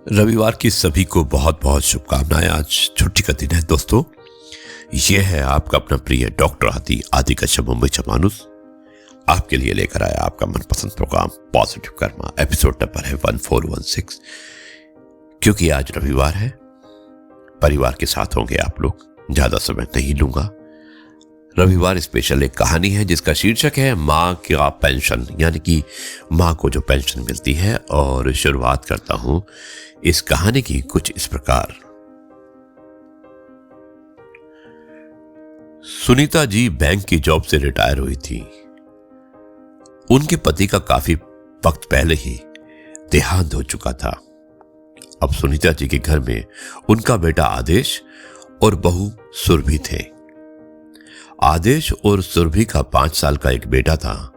रविवार की सभी को बहुत बहुत शुभकामनाएं। आज छुट्टी का दिन है दोस्तों। ये है आपका अपना प्रिय डॉक्टर आदि कश्यप मुंबई से मानुस आपके लिए लेकर आया आपका मनपसंद programme positive Karma. Episode number है 1416। क्योंकि आज रविवार है, परिवार के साथ होंगे आप लोग, ज्यादा समय नहीं लूंगा। रविवार स्पेशल एक कहानी है जिसका शीर्षक है माँ का पेंशन, यानी कि माँ को जो पेंशन मिलती है। और शुरुआत करता हूं इस कहानी की कुछ इस प्रकार। सुनीता जी बैंक की जॉब से रिटायर हुई थी। उनके पति का काफी वक्त पहले ही देहांत हो चुका था। अब सुनीता जी के घर में उनका बेटा आदेश और बहू सुरभि थे। आदेश और सुरभि का 5 साल का एक बेटा था।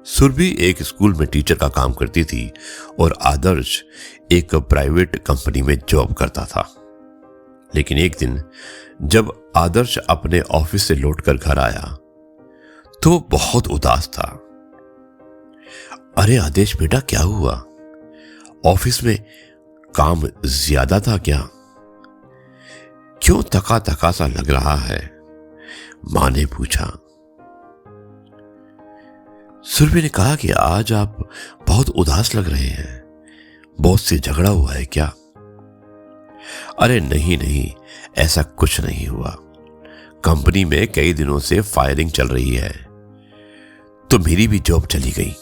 सुरभि एक स्कूल में टीचर का काम करती थी और आदर्श एक प्राइवेट कंपनी में जॉब करता था। लेकिन एक दिन जब आदर्श अपने ऑफिस से लौटकर घर आया तो बहुत उदास था। अरे आदेश बेटा, क्या हुआ? ऑफिस में काम ज्यादा था क्या? क्यों थका थका सा लग रहा है? मां ने पूछा। सुरभि ने कहा कि आज आप बहुत उदास लग रहे हैं। बॉस से झगड़ा हुआ है क्या? अरे नहीं, ऐसा कुछ नहीं हुआ। कंपनी में कई दिनों से फायरिंग चल रही है तो मेरी भी जॉब चली गई।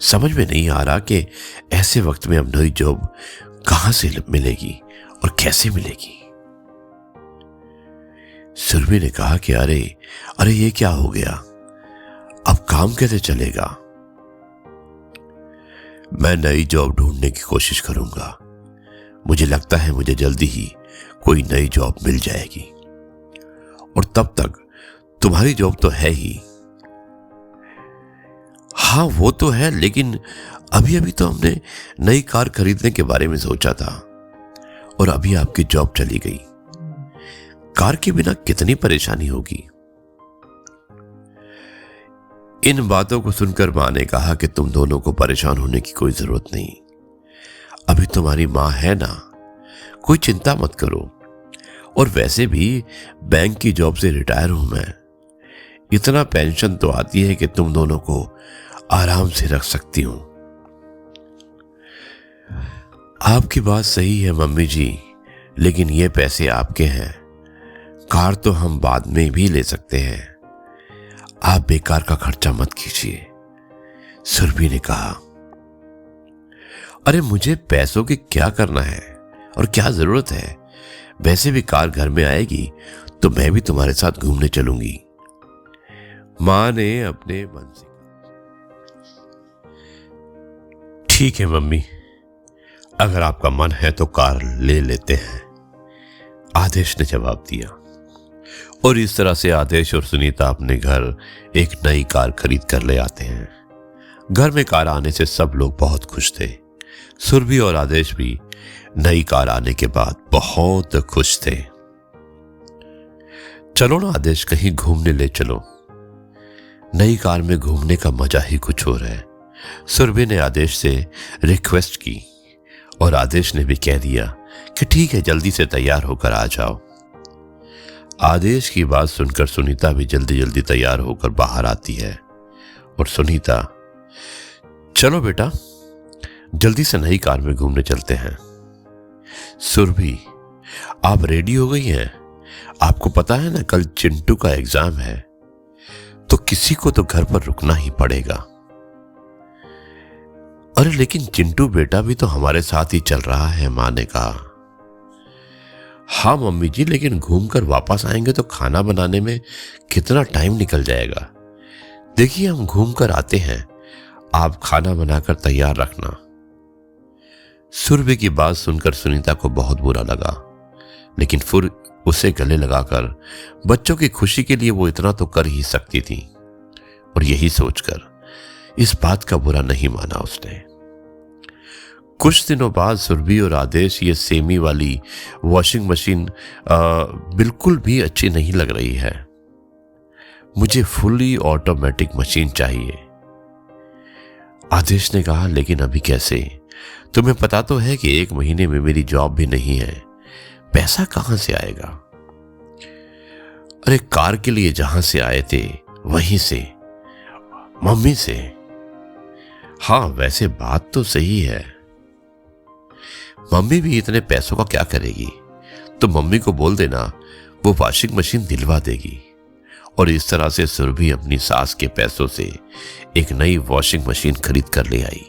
समझ में नहीं आ रहा कि ऐसे वक्त में अब नई जॉब कहां से मिलेगी और कैसे मिलेगी। सुरभि ने कहा कि अरे ये क्या हो गया? अब काम कैसे चलेगा? मैं नई जॉब ढूंढने की कोशिश करूंगा। मुझे लगता है मुझे जल्दी ही कोई नई जॉब मिल जाएगी। और तब तक तुम्हारी जॉब तो है ही। हाँ वो तो है, लेकिन अभी तो हमने नई कार खरीदने के बारे में सोचा था और अभी आपकी जॉब चली गई। कार के बिना कितनी परेशानी होगी। इन बातों को सुनकर मां ने कहा कि तुम दोनों को परेशान होने की कोई जरूरत नहीं। अभी तुम्हारी मां है ना, कोई चिंता मत करो। और वैसे भी बैंक की जॉब से रिटायर हूं मैं। इतना पेंशन तो आती है कि तुम दोनों को आराम से रख सकती हूं। आपकी बात सही है मम्मी जी, लेकिन ये पैसे आपके हैं। कार तो हम बाद में भी ले सकते हैं। आप बेकार का खर्चा मत कीजिए, सुरभि ने कहा। अरे मुझे पैसों की क्या करना है और क्या जरूरत है? वैसे भी कार घर में आएगी तो मैं भी तुम्हारे साथ घूमने चलूंगी। मां ने अपने मन से ठीक है मम्मी, अगर आपका मन है तो कार ले लेते हैं, आदेश ने जवाब दिया। और इस तरह से आदेश और सुनीता अपने घर एक नई कार खरीद कर ले आते हैं। घर में कार आने से सब लोग बहुत खुश थे। सुरभि और आदेश भी नई कार आने के बाद बहुत खुश थे। चलो ना आदेश, कहीं घूमने ले चलो। नई कार में घूमने का मजा ही कुछ और है। सुरभि ने आदेश से रिक्वेस्ट की और आदेश ने भी कह दिया कि ठीक है, जल्दी से तैयार होकर आ जाओ। आदेश की बात सुनकर सुनीता भी जल्दी तैयार होकर बाहर आती है। और सुनीता, चलो बेटा, जल्दी से नई कार में घूमने चलते हैं। सुरभि, आप रेडी हो गई हैं? आपको पता है ना कल चिंटू का एग्जाम है, तो किसी को तो घर पर रुकना ही पड़ेगा। अरे लेकिन चिंटू बेटा भी तो हमारे साथ ही चल रहा है, मां ने कहा। हाँ मम्मी जी, लेकिन घूमकर वापस आएंगे तो खाना बनाने में कितना टाइम निकल जाएगा। देखिए हम घूमकर आते हैं, आप खाना बनाकर तैयार रखना। सुरभि की बात सुनकर सुनीता को बहुत बुरा लगा, लेकिन फिर उसे गले लगाकर बच्चों की खुशी के लिए वो इतना तो कर ही सकती थी। और यही सोचकर इस बात का बुरा नहीं माना उसने। कुछ दिनों बाद सुरभि और आदेश ये सेमी वाली वॉशिंग मशीन बिल्कुल भी अच्छी नहीं लग रही है। मुझे फुली ऑटोमेटिक मशीन चाहिए। आदेश ने कहा, लेकिन अभी कैसे? तुम्हें पता तो है कि 1 महीने में मेरी जॉब भी नहीं है, पैसा कहां से आएगा? अरे कार के लिए जहां से आए थे वहीं से, मम्मी से। हाँ वैसे बात तो सही है, मम्मी भी इतने पैसों का क्या करेगी, तो मम्मी को बोल देना वो वॉशिंग मशीन दिलवा देगी। और इस तरह से सुरभि अपनी सास के पैसों से एक नई वॉशिंग मशीन खरीद कर ले आई।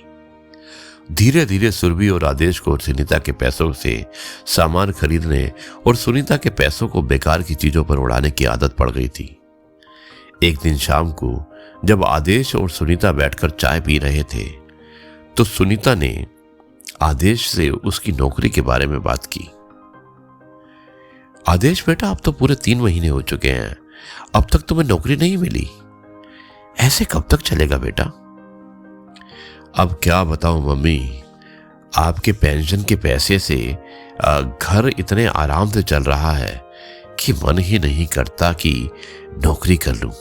धीरे धीरे सुरभि और आदेश को सुनीता के पैसों से सामान खरीदने और सुनीता के पैसों को बेकार की चीजों पर उड़ाने की आदत पड़ गई थी। एक दिन शाम को जब आदेश और सुनीता बैठकर चाय पी रहे थे तो सुनीता ने आदेश से उसकी नौकरी के बारे में बात की। आदेश बेटा, अब तो पूरे 3 महीने हो चुके हैं, अब तक तुम्हें नौकरी नहीं मिली, ऐसे कब तक चलेगा बेटा? अब क्या बताऊं मम्मी, आपके पेंशन के पैसे से घर इतने आराम से चल रहा है कि मन ही नहीं करता कि नौकरी कर लूं।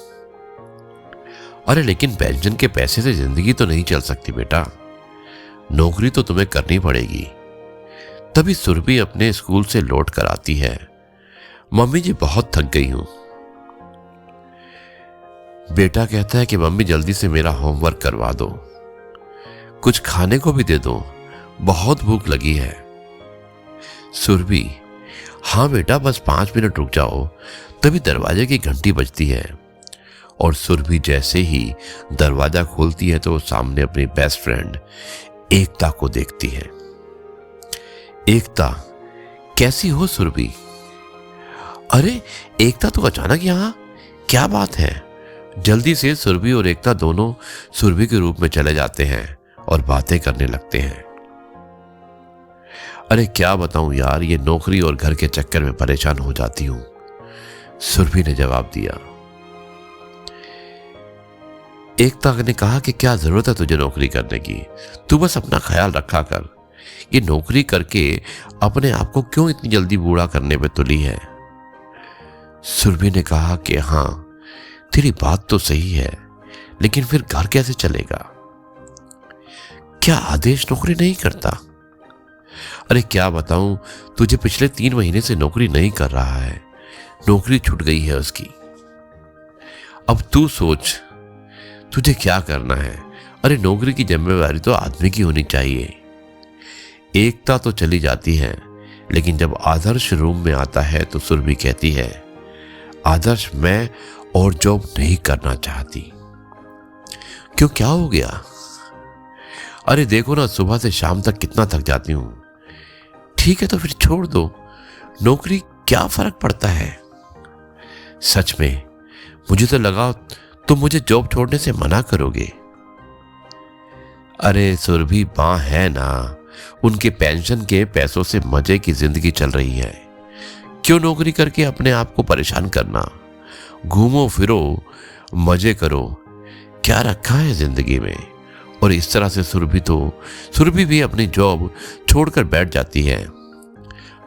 अरे लेकिन पेंशन के पैसे से जिंदगी तो नहीं चल सकती बेटा, नौकरी तो तुम्हें करनी पड़ेगी। तभी सुरभि अपने स्कूल से लौट कर आती है। मम्मी जी बहुत थक गई हूं। बेटा कहता है कि मम्मी जल्दी से मेरा होमवर्क करवा दो, कुछ खाने को भी दे दो, बहुत भूख लगी है। सुरभि, हाँ बेटा बस 5 मिनट रुक जाओ। तभी दरवाजे की घंटी बजती है और सुरभि जैसे ही दरवाजा खोलती है तो सामने अपनी बेस्ट फ्रेंड एकता को देखती है। एकता, कैसी हो सुरभि? अरे एकता तो अचानक यहां, क्या बात है? जल्दी से सुरभि और एकता दोनों सुरभि के रूप में चले जाते हैं और बातें करने लगते हैं। अरे क्या बताऊं यार, ये नौकरी और घर के चक्कर में परेशान हो जाती हूं, सुरभि ने जवाब दिया। एकता ने कहा कि क्या जरूरत है तुझे नौकरी करने की, तू बस अपना ख्याल रखा कर। ये नौकरी करके अपने आप को क्यों इतनी जल्दी बूढ़ा करने पे तुली है? सुरभि ने कहा कि हाँ तेरी बात तो सही है, लेकिन फिर घर कैसे चलेगा? क्या आदेश नौकरी नहीं करता? अरे क्या बताऊं तुझे, पिछले 3 महीने से नौकरी नहीं कर रहा है, नौकरी छूट गई है उसकी। अब तू सोच तुझे क्या करना है। अरे नौकरी की जिम्मेवारी तो आदमी की होनी चाहिए। एकता तो चली जाती है, लेकिन जब आदर्श रूम में आता है तो सुरभि कहती है, आदर्श मैं और जॉब नहीं करना चाहती। क्यों, क्या हो गया? अरे देखो ना, सुबह से शाम तक कितना थक जाती हूं। ठीक है तो फिर छोड़ दो, नौकरी क्या फर्क पड़ता है? सच में मुझे तो लगा तुम मुझे जॉब छोड़ने से मना करोगे। अरे सुरभि मां है ना, उनके पेंशन के पैसों से मजे की जिंदगी चल रही है, क्यों नौकरी करके अपने आप को परेशान करना? घूमो फिरो, मजे करो, क्या रखा है जिंदगी में? और इस तरह से सुरभि भी अपनी जॉब छोड़कर बैठ जाती है।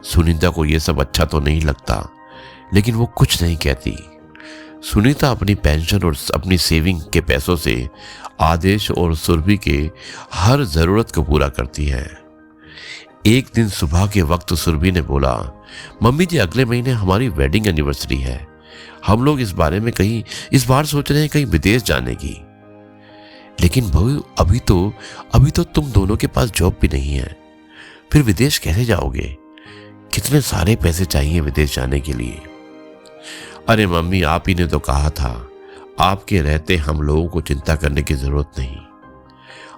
सुनीता को यह सब अच्छा तो नहीं लगता, लेकिन वो कुछ नहीं कहती। सुनीता अपनी पेंशन और अपनी सेविंग के पैसों से आदेश और सुरभि के हर जरूरत को पूरा करती है। एक दिन सुबह के वक्त सुरभि ने बोला, मम्मी जी अगले महीने हमारी वेडिंग एनिवर्सरी है, हम लोग इस बार सोच रहे हैं कहीं विदेश जाने की। लेकिन बहू अभी तो तुम दोनों के पास जॉब भी नहीं है, फिर विदेश कैसे जाओगे? कितने सारे पैसे चाहिए विदेश जाने के लिए। अरे मम्मी आप ही ने तो कहा था, आपके रहते हम लोगों को चिंता करने की जरूरत नहीं।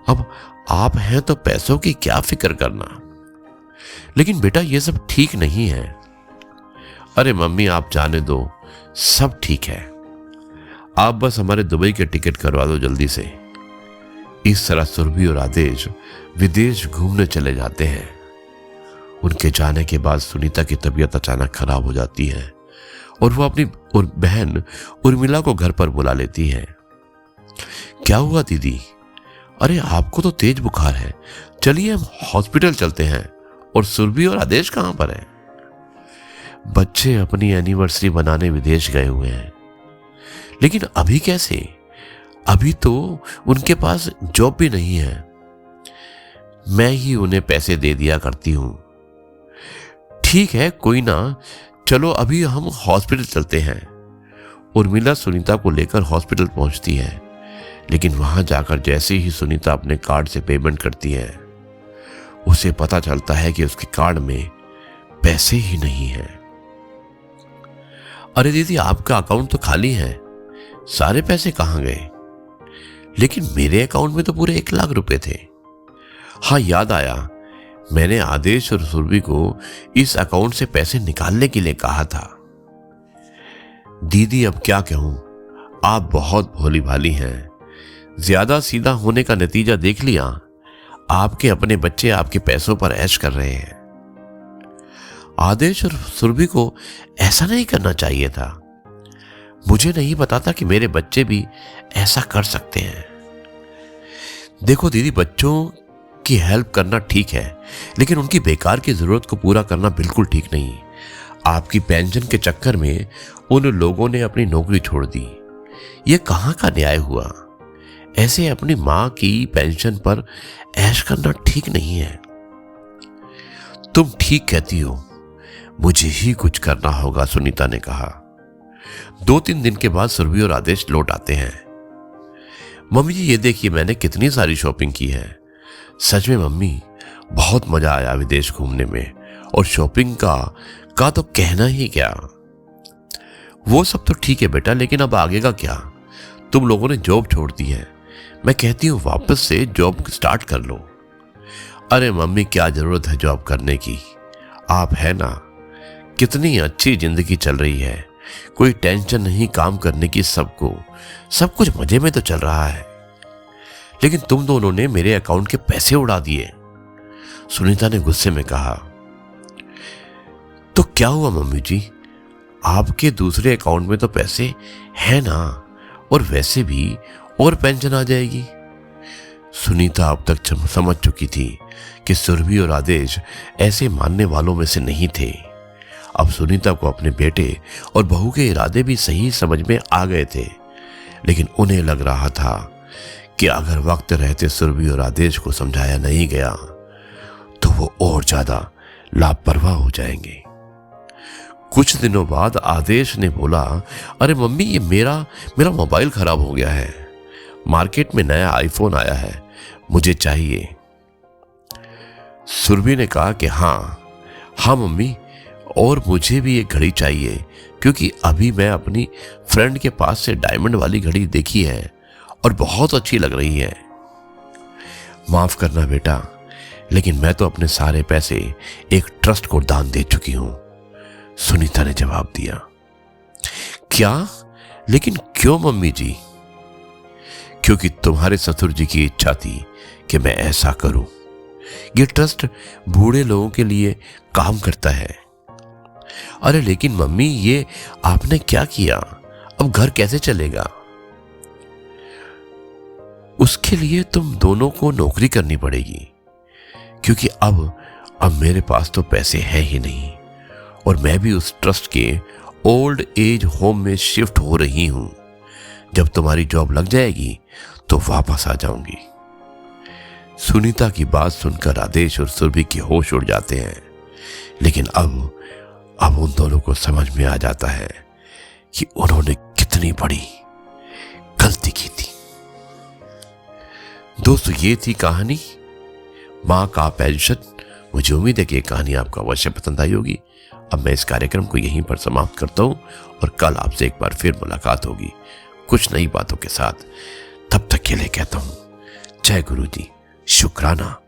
अब आप हैं तो पैसों की क्या फिक्र करना। लेकिन बेटा ये सब ठीक नहीं है। अरे मम्मी आप जाने दो, सब ठीक है, आप बस हमारे दुबई के टिकट करवा दो जल्दी से। इस तरह सुरभि और आदेश विदेश घूमने चले जाते हैं। उनके जाने के बाद सुनीता की तबीयत अचानक खराब हो जाती है और वो अपनी बहन उर्मिला को घर पर बुला लेती है। क्या हुआ दीदी? अरे आपको तो तेज बुखार है, चलिए हम हॉस्पिटल चलते हैं। और सुरभि और आदेश कहां पर है? बच्चे अपनी एनिवर्सरी बनाने विदेश गए हुए हैं। लेकिन अभी कैसे? अभी तो उनके पास जॉब भी नहीं है। मैं ही उन्हें पैसे दे दिया करती हूं। ठीक है, कोई ना, चलो अभी हम हॉस्पिटल चलते हैं। उर्मिला सुनीता को लेकर हॉस्पिटल पहुंचती है, लेकिन वहां जाकर जैसे ही सुनीता अपने कार्ड से पेमेंट करती है, उसे पता चलता है कि उसके कार्ड में पैसे ही नहीं है। अरे दीदी, आपका अकाउंट तो खाली है, सारे पैसे कहां गए? लेकिन मेरे अकाउंट में तो पूरे 1 लाख रुपए थे। हाँ, याद आया, मैंने आदेश और सुरभि को इस अकाउंट से पैसे निकालने के लिए कहा था। दीदी, अब क्या कहूं, आप बहुत भोली भाली हैं। ज्यादा सीधा होने का नतीजा देख लिया। आपके अपने बच्चे आपके पैसों पर ऐश कर रहे हैं। आदेश और सुरभि को ऐसा नहीं करना चाहिए था। मुझे नहीं पता था कि मेरे बच्चे भी ऐसा कर सकते हैं। देखो दीदी, बच्चों की हेल्प करना ठीक है, लेकिन उनकी बेकार की जरूरत को पूरा करना बिल्कुल ठीक नहीं। आपकी पेंशन के चक्कर में उन लोगों ने अपनी नौकरी छोड़ दी। यह कहां का न्याय हुआ? ऐसे अपनी मां की पेंशन पर ऐश करना ठीक नहीं है। तुम ठीक कहती हो, मुझे ही कुछ करना होगा, सुनीता ने कहा। 2-3 दिन के बाद सुरभि और आदेश लौट आते हैं। मम्मी जी, ये देखिए, मैंने कितनी सारी शॉपिंग की है। सच में मम्मी, बहुत मजा आया विदेश घूमने में, और शॉपिंग का तो कहना ही क्या। वो सब तो ठीक है बेटा, लेकिन अब आगे का क्या? तुम लोगों ने जॉब छोड़ दी है। मैं कहती हूँ वापस से जॉब स्टार्ट कर लो। अरे मम्मी, क्या जरूरत है जॉब करने की? आप है ना, कितनी अच्छी जिंदगी चल रही है, कोई टेंशन नहीं काम करने की, सबको सब कुछ मजे में तो चल रहा है। लेकिन तुम दोनों ने मेरे अकाउंट के पैसे उड़ा दिए, सुनीता ने गुस्से में कहा। तो क्या हुआ मम्मी जी, आपके दूसरे अकाउंट में तो पैसे हैं ना, और वैसे भी और पेंशन आ जाएगी। सुनीता अब तक समझ चुकी थी कि सुरभि और आदेश ऐसे मानने वालों में से नहीं थे। अब सुनीता को अपने बेटे और बहू के इरादे भी सही समझ में आ गए थे, लेकिन उन्हें लग रहा था कि अगर वक्त रहते सुरभि और आदेश को समझाया नहीं गया तो वो और ज्यादा लापरवाह हो जाएंगे। कुछ दिनों बाद आदेश ने बोला, अरे मम्मी, ये मेरा मोबाइल खराब हो गया है, मार्केट में नया आईफोन आया है, मुझे चाहिए। सुरभि ने कहा कि हाँ मम्मी, और मुझे भी एक घड़ी चाहिए, क्योंकि अभी मैं अपनी फ्रेंड के पास से डायमंड वाली घड़ी देखी है और बहुत अच्छी लग रही है। माफ करना बेटा, लेकिन मैं तो अपने सारे पैसे एक ट्रस्ट को दान दे चुकी हूं, सुनीता ने जवाब दिया। क्या? लेकिन क्यों मम्मी जी? क्योंकि तुम्हारे ससुर जी की इच्छा थी कि मैं ऐसा करूं। ये ट्रस्ट बूढ़े लोगों के लिए काम करता है। अरे लेकिन मम्मी, ये आपने क्या किया? अब घर कैसे चलेगा? उसके लिए तुम दोनों को नौकरी करनी पड़ेगी, क्योंकि अब मेरे पास तो पैसे हैं ही नहीं, और मैं भी उस ट्रस्ट के ओल्ड एज होम में शिफ्ट हो रही हूं। जब तुम्हारी जॉब लग जाएगी तो वापस आ जाऊंगी। सुनीता की बात सुनकर आदेश और सुरभि के होश उड़ जाते हैं, लेकिन अब उन दोनों को समझ में आ जाता है कि उन्होंने कितनी बड़ी गलती की थी। दोस्तों, ये थी कहानी मां का पेंशन। मुझे उम्मीद है कि ये कहानी आपको अवश्य पसंद आई होगी। अब मैं इस कार्यक्रम को यहीं पर समाप्त करता हूं, और कल आपसे एक बार फिर मुलाकात होगी कुछ नई बातों के साथ। तब तक के लिए कहता हूं, जय गुरु जी, शुक्राना।